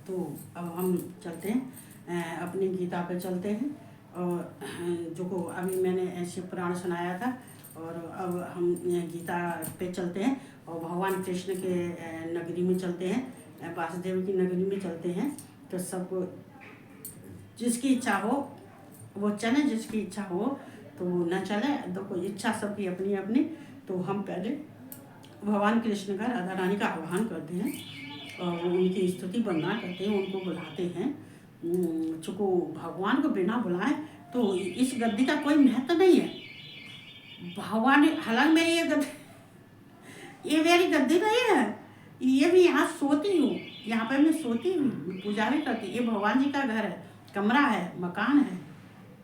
तो अब हम चलते हैं अपनी गीता पे चलते हैं। और जो को अभी मैंने ऐसे पुराण सुनाया था, और अब हम गीता पे चलते हैं और भगवान कृष्ण के नगरी में चलते हैं, वासुदेव की नगरी में चलते हैं। तो सबको जिसकी इच्छा हो वो चले, जिसकी इच्छा हो तो न चले। देखो इच्छा सबकी अपनी अपनी। तो हम पहले भगवान कृष्ण का, राधा रानी का आह्वान करते हैं और उनकी स्तुति वंदना करते हैं, उनको बुलाते हैं। चूँकि भगवान को बिना बुलाए तो इस गद्दी का कोई महत्व नहीं है। भगवान, हालांकि मेरी ये मेरी गद्दी नहीं है, ये भी यहाँ सोती हूँ, यहाँ पे मैं सोती हूँ, पूजा भी करती हूँ। ये भगवान जी का घर है, कमरा है, मकान है।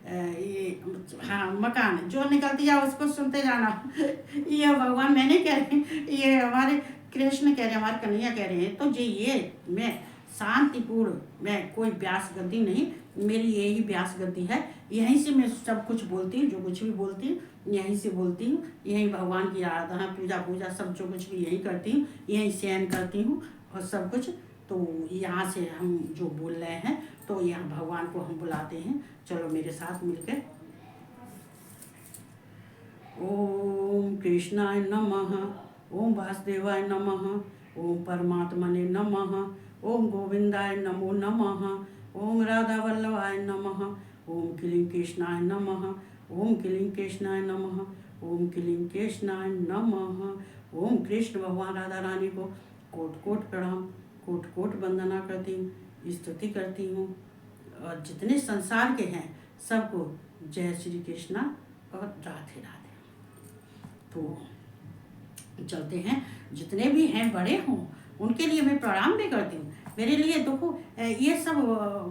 ये हाँ मकान, जो निकलती है उसको सुनते जाना। ये भगवान मैंने कह रही, ये हमारे कृष्ण कह रहे हैं, हमारे कन्हैया कह रहे हैं। तो जी ये मैं शांतिपूर्ण, मैं कोई व्यास गद्दी नहीं, मेरी यही व्यास गद्दी है। यहीं से मैं सब कुछ बोलती हूँ, जो कुछ भी बोलती हूँ यहीं से बोलती हूँ। यहीं भगवान की आराधना, पूजा सब जो कुछ भी यहीं करती हूँ, यहीं शयन करती हूँ और सब कुछ। तो यहाँ से हम जो बोल रहे हैं तो यहाँ भगवान को हम बुलाते हैं। चलो मेरे साथ मिलकर, ओम कृष्णाय नमः, ओम वासुदेवाय नमः, ओम परमात्मने नमः, ओम गोविंदाय नमो नमः, ओम राधा वल्लभाय नमः, ओम क्लीं कृष्णाय नमः, ओम क्लीं कृष्णाय नमः, ओम क्लीं कृष्णाय नमः। ओम कृष्ण भगवान राधा रानी को कोट कोट प्रणाम, कोट कोट वंदना करती हूँ, स्तुति करती हूँ। और जितने संसार के हैं सबको जय श्री कृष्णा और राधे राधे। तो चलते हैं, जितने भी हैं बड़े हों उनके लिए मैं प्रणाम भी करती हूँ। मेरे लिए देखो ये सब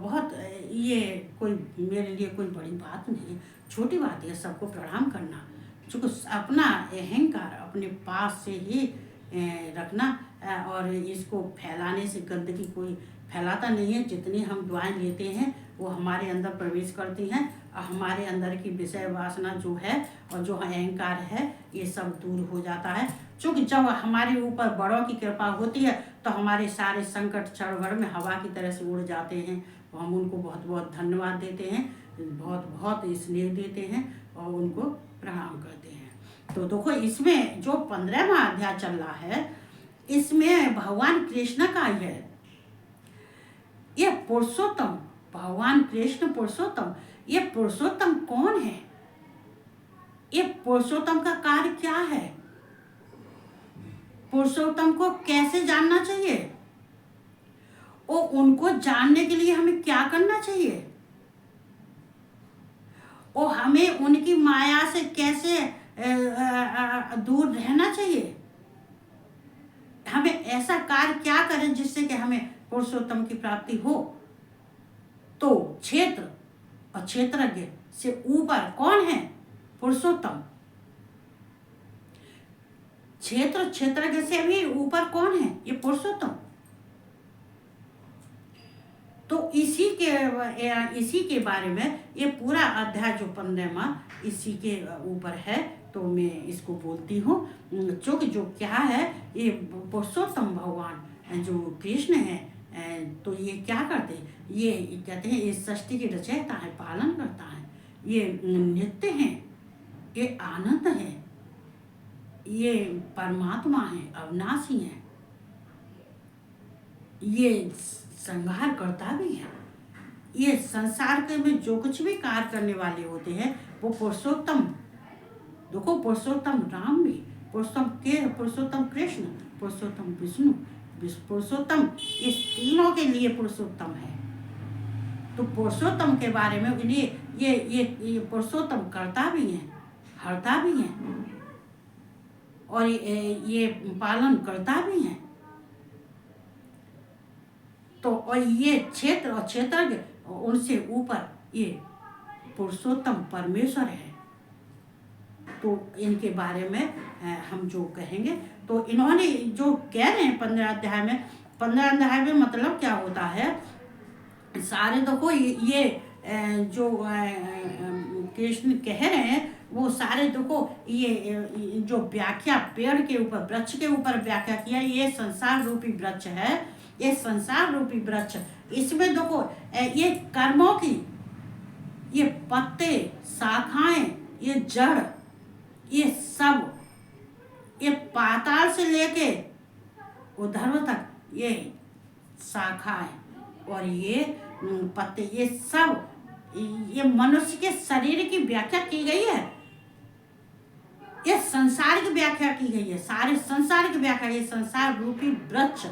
बहुत, ये कोई मेरे लिए कोई बड़ी बात नहीं, छोटी बात है सबको प्रणाम करना। चूँकि अपना अहंकार अपने पास से ही रखना, और इसको फैलाने से गंदगी कोई फैलाता नहीं है। जितनी हम दुआएं लेते हैं वो हमारे अंदर प्रवेश करती हैं और हमारे अंदर की विषय वासना जो है और जो अहंकार है ये सब दूर हो जाता है। चूँकि जब हमारे ऊपर बड़ों की कृपा होती है तो हमारे सारे संकट क्षण भर में हवा की तरह से उड़ जाते हैं। तो हम उनको बहुत बहुत धन्यवाद देते हैं, बहुत बहुत स्नेह देते हैं और उनको प्रणाम करते हैं। तो देखो इसमें जो 15वां अध्याय चल रहा है, इसमें भगवान कृष्ण का ही है। ये पुरुषोत्तम, भगवान कृष्ण पुरुषोत्तम, ये पुरुषोत्तम कौन है? ये पुरुषोत्तम का कार्य क्या है? पुरुषोत्तम को कैसे जानना चाहिए और उनको जानने के लिए हमें क्या करना चाहिए और हमें उनकी माया से कैसे दूर रहना चाहिए? हमें ऐसा कार्य क्या करें जिससे कि हमें पुरुषोत्तम की प्राप्ति हो? तो क्षेत्र और क्षेत्रज्ञ से ऊपर कौन है? पुरुषोत्तम। क्षेत्र क्षेत्रज्ञ से भी ऊपर कौन है? ये पुरुषोत्तम। तो इसी के बारे में ये पूरा अध्याय जो 15वां इसी के ऊपर है। तो मैं इसको बोलती हूँ। चूँकि जो क्या है, ये पुरुषोत्तम भगवान जो कृष्ण है, तो ये क्या करते हैं? ये कहते हैं ये सृष्टि की रचयिता है, पालन करता है, ये नित्य है, ये आनंद है, ये परमात्मा है, अविनाशी है, ये संहार करता भी है। ये संसार के में जो कुछ भी कार्य करने वाले होते हैं वो पुरुषोत्तम। देखो पुरुषोत्तम राम भी, पुरुषोत्तम कृष्ण, पुरुषोत्तम विष्णु, पुरुषोत्तम, इस तीनों के लिए पुरुषोत्तम है। तो पुरुषोत्तम के बारे में ये पुरुषोत्तम करता भी है, हरता भी है और ये पालन करता भी है। तो और ये क्षेत्र और क्षेत्रज्ञ उनसे ऊपर ये पुरुषोत्तम परमेश्वर है। तो इनके बारे में हम जो कहेंगे, तो इन्होंने जो कह रहे हैं 15 अध्याय में, 15 अध्याय में मतलब क्या होता है, सारे देखो ये जो कृष्ण कह रहे हैं वो सारे देखो ये जो व्याख्या पेड़ के ऊपर, वृक्ष के ऊपर व्याख्या किया, ये संसार रूपी वृक्ष है। ये संसार रूपी वृक्ष, इसमें देखो ये कर्मों की, ये पत्ते, शाखाएं, ये जड़, ये सब, ये पाताल से लेके उधर तक ये शाखाएं और ये पत्ते, ये सब, ये मनुष्य के शरीर की व्याख्या की गई है। ये संसार की व्याख्या की गई है, सारे संसार की व्याख्या। ये संसार रूपी वृक्ष,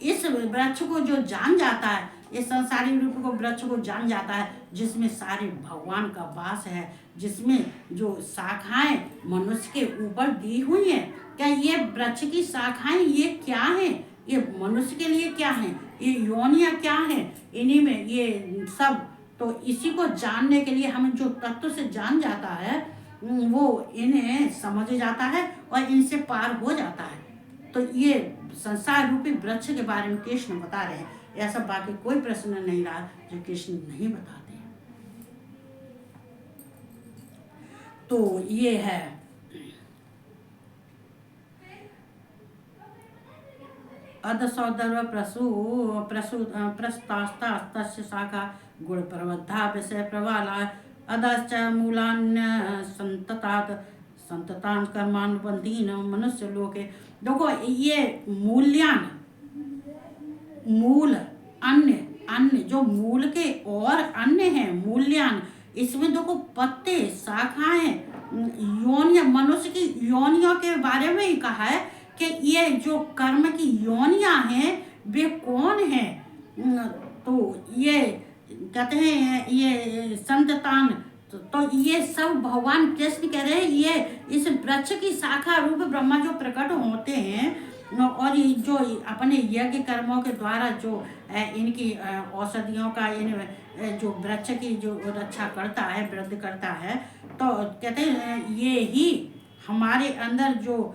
इस वृक्ष को जो जान जाता है, ये संसारी रूप को वृक्ष को जान जाता है, जिसमें सारे भगवान का वास है, जिसमें जो शाखाएं मनुष्य के ऊपर दी हुई हैं। क्या ये वृक्ष की शाखाएं ये क्या है, ये मनुष्य के लिए क्या है, ये योनियां क्या है, इन्हीं में ये सब। तो इसी को जानने के लिए हम जो तत्व से जान जाता है वो इन्हें समझ जाता है और इनसे पार हो जाता है। तो ये संसार रूपी वृक्ष के बारे में कृष्ण बता रहे हैं। ऐसा बाकी कोई प्रश्न नहीं रहा जो कृष्ण नहीं बताते हैं। तो ये है अधसौदर्व प्रस्तास्ता शाखा गुण प्रबद्धा विषय प्रवाला अधश्च मूलान्य संततान कर्मानुबंधीन मनुष्य लोके। देखो ये मूल्यान, मूल, अन्य, अन्य जो मूल के और अन्य है मूल्यान, इसमें देखो पत्ते, शाखाएं, योनियां, मनुष्य की योनियों के बारे में ही कहा है कि ये जो कर्म की योनियां हैं वे कौन है। तो ये कहते हैं ये संततान, तो ये सब भगवान कृष्ण कह रहे हैं, ये इस वृक्ष की शाखा रूप ब्रह्मा जो प्रकट होते हैं और ये जो अपने यज्ञ कर्मों के द्वारा जो इनकी औषधियों का, इन जो वृक्ष की जो रक्षा करता है, वृद्धि करता है, तो कहते हैं ये ही हमारे अंदर जो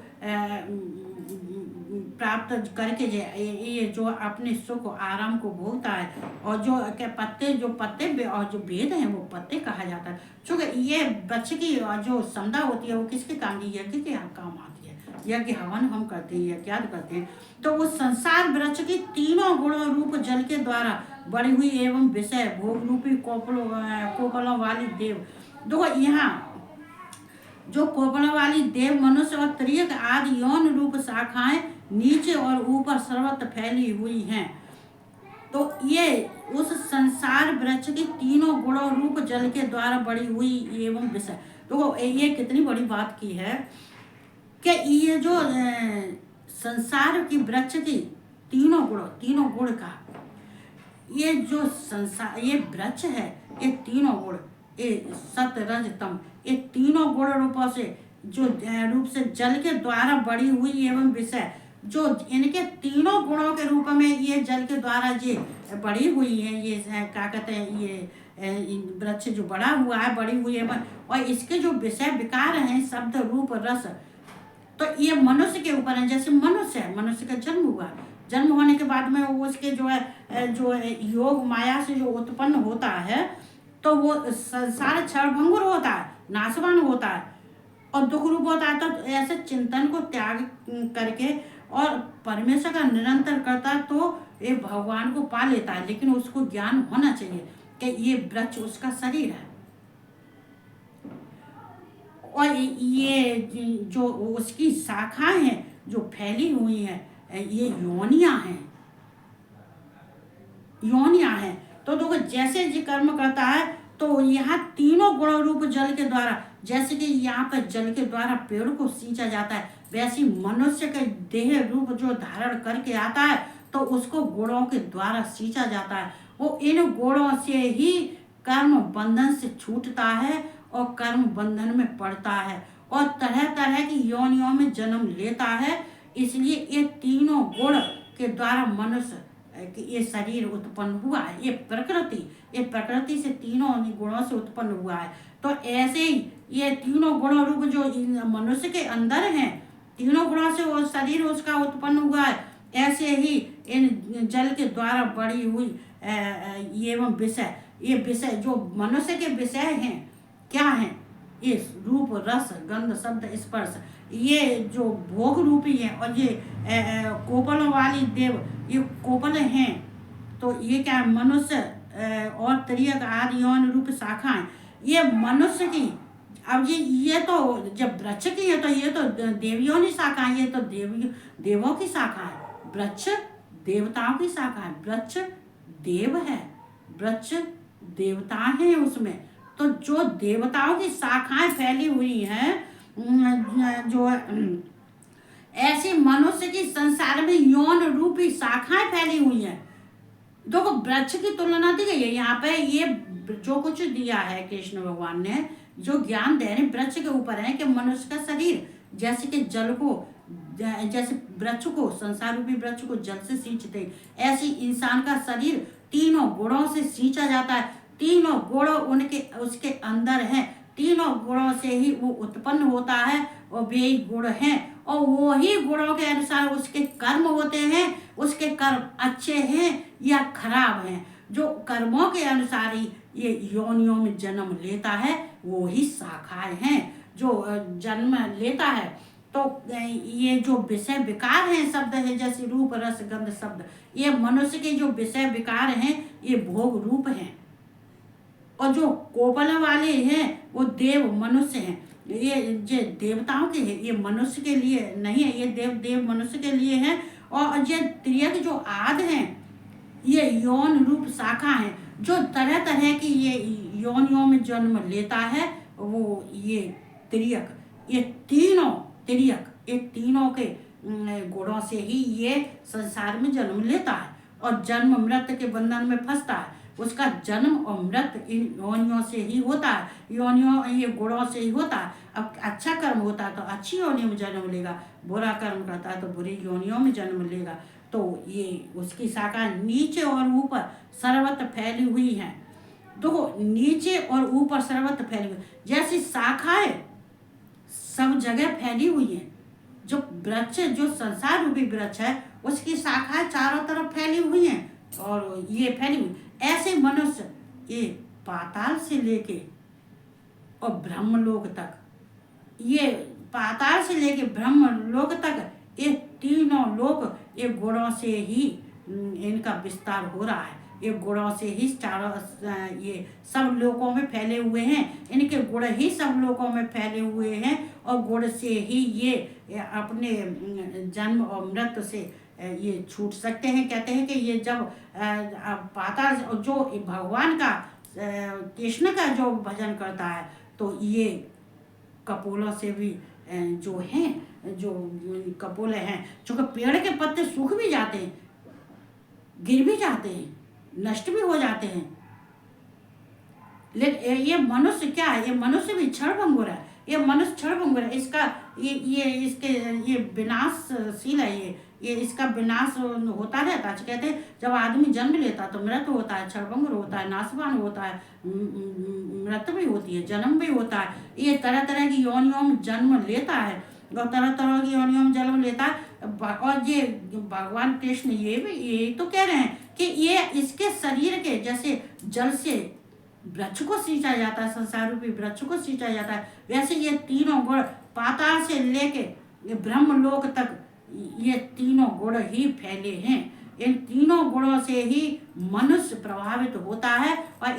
प्राप्त करके ये जो अपने सुख आराम को भोगता है। और जो क्या पत्ते, जो पत्ते और जो वेद हैं वो पत्ते कहा जाता है। चूँकि ये वृक्ष की जो संदा होती है वो किसके काम की, यज्ञ के काम आती है। यज्ञ हवन हम करते हैं, यज्ञ करते हैं। तो वो संसार वृक्ष की तीनों गुण रूप जल के द्वारा बढ़ी हुई एवं विषय भोग रूपी कोपलों वाली देव। देखो यहाँ जो कोपलों वाली देव, मनुष्य और त्रियक आदि यौन रूप शाखाएं नीचे और ऊपर सर्वत्र फैली हुई हैं। तो ये उस संसार वृक्ष की तीनों गुणों रूप जल के द्वारा बढ़ी हुई एवं विषय। तो ये कितनी बड़ी बात की है कि ये जो संसार की वृक्ष की तीनों गुण का ये जो संसार, ये वृक्ष है, ये तीनों गुण, ये सत रज तम, ये तीनों गुण रूपों से जो रूप से जल के द्वारा बढ़ी हुई एवं विषय, जो इनके तीनों गुणों के रूप में ये जल के द्वारा ये बढ़ी हुई है, ये क्या कहते हैं, ये वृक्ष जो बढ़ा हुआ है, बढ़ी हुई है, और इसके जो विषय विकार हैं, शब्द रूप रस, तो ये मनुष्य के ऊपर है। जैसे मनुष्य है, मनुष्य का जन्म हुआ, जन्म होने के बाद में वो उसके जो है योग माया से जो उत्पन्न होता है, तो वो सारा क्षणभंगुर होता है, नाशवान होता है और दुख रूप होता है। तो ऐसे चिंतन को त्याग करके और परमेश्वर का निरंतर करता है तो ये भगवान को पा लेता है। लेकिन उसको ज्ञान होना चाहिए कि ये वृक्ष उसका शरीर है और ये जो उसकी शाखाएं हैं जो फैली हुई हैं, ये योनियां हैं। तो देखो जैसे जी कर्म करता है तो यहाँ तीनों गुण रूप जल के द्वारा, जैसे कि यहाँ पर जल के द्वारा पेड़ को सींचा जाता है, वैसे मनुष्य के देह रूप जो धारण करके आता है तो उसको गुणों के द्वारा सींचा जाता है। वो इन गुणों से ही कर्म बंधन से छूटता है और कर्म बंधन में पड़ता है और तरह तरह की योनियों में जन्म लेता है। इसलिए ये तीनों गुण के द्वारा मनुष्य ये शरीर उत्पन्न हुआ है। ये प्रकृति से तीनों गुणों से उत्पन्न हुआ है। तो ऐसे ही ये तीनों गुणों रूप जो मनुष्य के अंदर हैं, तीनों गुणों से वो शरीर उसका उत्पन्न हुआ है। ऐसे ही इन जल के द्वारा बढ़ी हुई एवं विषय, ये विषय जो मनुष्य के विषय हैं क्या हैं, ये रूप रस गंध शब्द स्पर्श, ये जो भोग रूपी है, और ये कोपल वाली देव, ये कोपल हैं। तो ये क्या है, मनुष्य और त्रियक आदि यौन रूप शाखाएं, ये मनुष्य की। अब ये तो जब वृक्ष की है, तो ये तो देवियों की शाखा है, ये तो देवों की शाखा है। वृक्ष देवताओं की शाखा है, वृक्ष देव है, वृक्ष देवता है उसमें। तो जो देवताओं की शाखाएं फैली हुई हैं, जो ऐसी मनुष्य की संसार में यौन रूपी शाखाएं फैली हुई हैं। देखो वृक्ष की तुलना दी गई है यहाँ पे। ये जो कुछ दिया है कृष्ण भगवान ने, जो ज्ञान दे रहे वृक्ष के ऊपर है कि मनुष्य का शरीर जैसे कि जल को, जैसे वृक्ष को, संसार रूपी वृक्ष को जल से सींचते, ऐसे इंसान का शरीर तीनों गुणों से सींचा जाता है। तीनों गुण उनके उसके अंदर हैं, तीनों गुणों से ही वो उत्पन्न होता है, और वे गुण हैं, और वो ही गुणों के अनुसार उसके कर्म होते हैं। उसके कर्म अच्छे हैं या खराब हैं, जो कर्मों के अनुसार ही ये योनियों में जन्म लेता है, वो ही शाखाएं हैं जो जन्म लेता है। तो ये जो विषय विकार हैं शब्द है, जैसे रूप रस गंध शब्द, ये मनुष्य के जो विषय विकार हैं, ये भोग रूप हैं। और जो कोपल वाले हैं वो देव मनुष्य हैं। ये देवताओं के हैं, ये मनुष्य के लिए नहीं है, ये देव मनुष्य के लिए है। और ये त्रियक जो आद हैं, ये यौन रूप शाखा है, जो तरह तरह की ये योनियों में जन्म लेता है। वो ये त्रियक, ये तीनों त्रियक, ये तीनों के गुणों से ही ये संसार में जन्म लेता है, और जन्म मृत्यु के बंधन में फंसता है। उसका जन्म और मृत्यु इन योनियों से ही होता है, योनियों ये गुणों से ही होता है। अब अच्छा कर्म होता है तो अच्छी योनियों में जन्म लेगा, बुरा कर्म करता है तो बुरी योनियों में जन्म लेगा। तो ये उसकी शाखा नीचे और ऊपर सर्वत्र फैली हुई हैं। तो नीचे और ऊपर सर्वत्र फैली हुई, जैसी शाखाएं सब जगह फैली हुई हैं। जो वृक्ष, जो संसार रूपी वृक्ष है, उसकी शाखाएं चारों तरफ फैली हुई हैं, और ये फैली हुई। ऐसे मनुष्य ये पाताल से लेके और ब्रह्मलोक तक, ये पाताल से लेके ब्रह्मलोक तक, ये तीनों लोक ये गुणों से ही इनका विस्तार हो रहा है। ये गुणों से ही चारों ये सब लोकों में फैले हुए हैं। इनके गुण ही सब लोकों में फैले हुए हैं, और गुण से ही ये अपने जन्म और मृत्यु से ये छूट सकते हैं। कहते हैं कि ये जब पाताल जो भगवान का, कृष्ण का जो भजन करता है, तो ये कपोलों से भी जो हैं, जो कपोले हैं, जो पेड़ के पत्ते सूख भी जाते हैं, गिर भी जाते हैं, नष्ट भी हो जाते हैं, लेकिन ये मनुष्य क्या है, ये मनुष्य भी क्षणभंगुर है। ये मनुष्य क्षणभंगुर है, इसका ये विनाशशील है। ये इसका विनाश होता रहता है। कहते हैं जब आदमी जन्म लेता है तो मृत्यु होता है, क्षणभंगुर होता है, नाशवान होता है, मृत्यु भी होती है, जन्म भी होता है। ये तरह तरह की योनियों में जन्म लेता है, और तरह तरह की योनियों में जन्म लेता है। और ये भगवान कृष्ण ये तो कह रहे हैं कि ये इसके शरीर के जैसे जल से वृक्ष को सींचा जाता है, संसार रूपी वृक्ष को सींचा जाता है, वैसे ये तीनों गुण पाताल से लेके ब्रह्मलोक तक ये तीनों गुण ही फैले हैं। इन तीनों गुणों से ही मनुष्य प्रभावित होता है, और